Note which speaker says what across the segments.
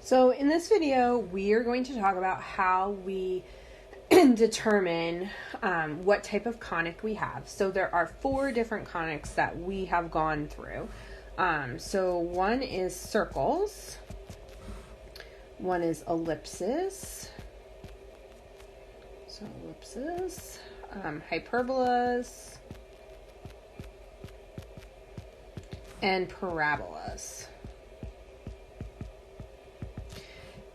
Speaker 1: So in this video, we are going to talk about how we determine what type of conic we have. So there are 4 different conics that we have gone through. So one is circles, one is ellipses, hyperbolas, and parabolas.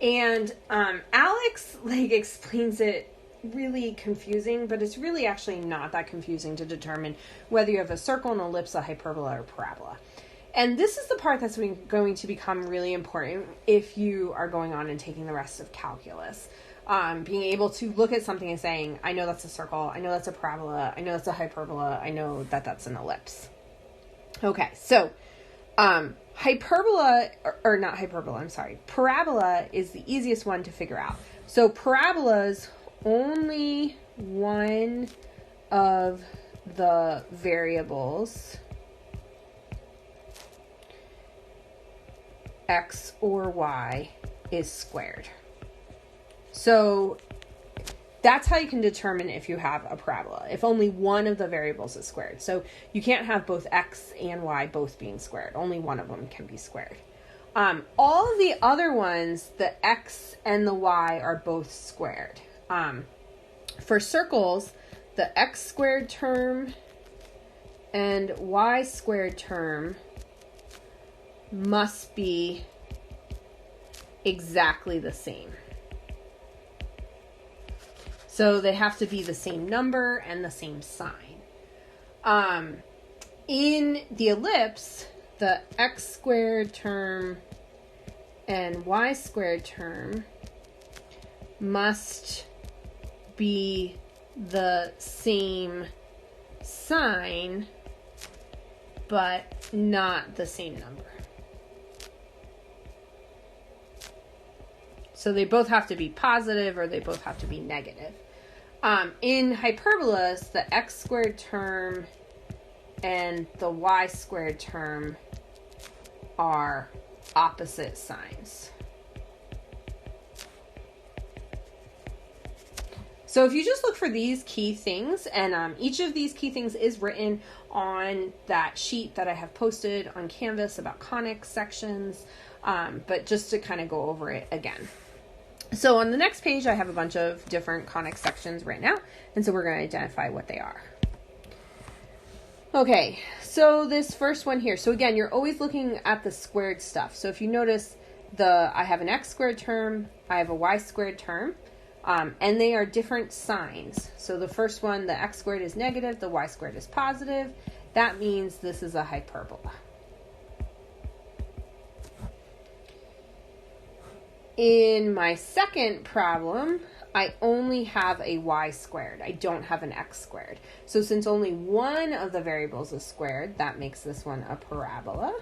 Speaker 1: And Alex explains it really confusing, but it's really actually not that confusing to determine whether you have a circle, an ellipse, a hyperbola, or parabola. And this is the part that's going to become really important if you are going on and taking the rest of calculus. Being able to look at something and saying, I know that's a circle, I know that's a parabola, I know that's a hyperbola, I know that that's an ellipse. Okay, so parabola is the easiest one to figure out. So parabola's only one of the variables, x or y, is squared. So that's how you can determine if you have a parabola, if only one of the variables is squared. So you can't have both x and y both being squared. Only one of them can be squared. All of the other ones, the x and the y are both squared. For circles, the x squared term and y squared term must be exactly the same. So they have to be the same number and the same sign. In the ellipse, the x squared term and y squared term must be the same sign, but not the same number. So they both have to be positive or they both have to be negative. In hyperbolas, the x squared term and the y squared term are opposite signs. So if you just look for these key things, and each of these key things is written on that sheet that I have posted on Canvas about conics sections, but just to kind of go over it again. So on the next page, I have a bunch of different conic sections written out, and so we're going to identify what they are. Okay, so this first one here. So again, you're always looking at the squared stuff. So if you notice, I have an x squared term, I have a y squared term, and they are different signs. So the first one, the x squared is negative, the y squared is positive. That means this is a hyperbola. In my second problem, I only have a y squared. I don't have an x squared. So since only one of the variables is squared, that makes this one a parabola.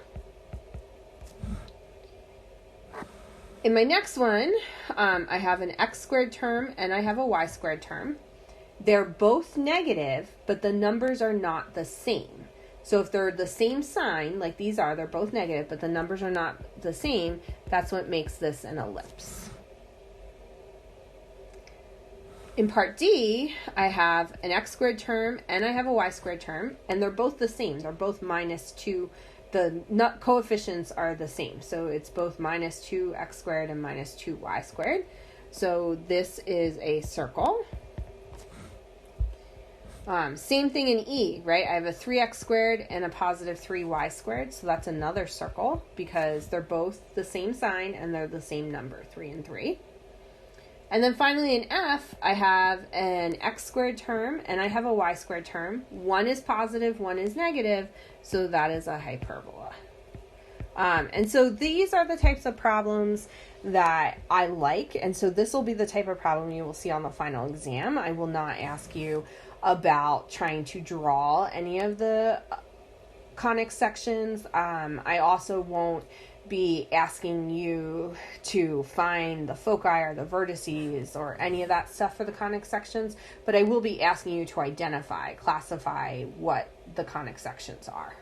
Speaker 1: In my next one, I have an x squared term and I have a y squared term. They're both negative, but the numbers are not the same. So if they're the same sign, like these are, they're both negative, but the numbers are not the same, that's what makes this an ellipse. In part D, I have an x squared term and I have a y squared term, and they're both the same. They're both minus 2. The coefficients are the same. So it's both minus 2x squared and minus 2y squared. So this is a circle. Same thing in E, right? I have a 3x squared and a positive 3y squared. So that's another circle because they're both the same sign and they're the same number, 3 and 3. And then finally in F, I have an x squared term and I have a y squared term. One is positive, one is negative. So that is a hyperbola. And so these are the types of problems that I like. And so this will be the type of problem you will see on the final exam. I will not ask you about trying to draw any of the conic sections. I also won't be asking you to find the foci or the vertices or any of that stuff for the conic sections, but I will be asking you to identify, classify what the conic sections are.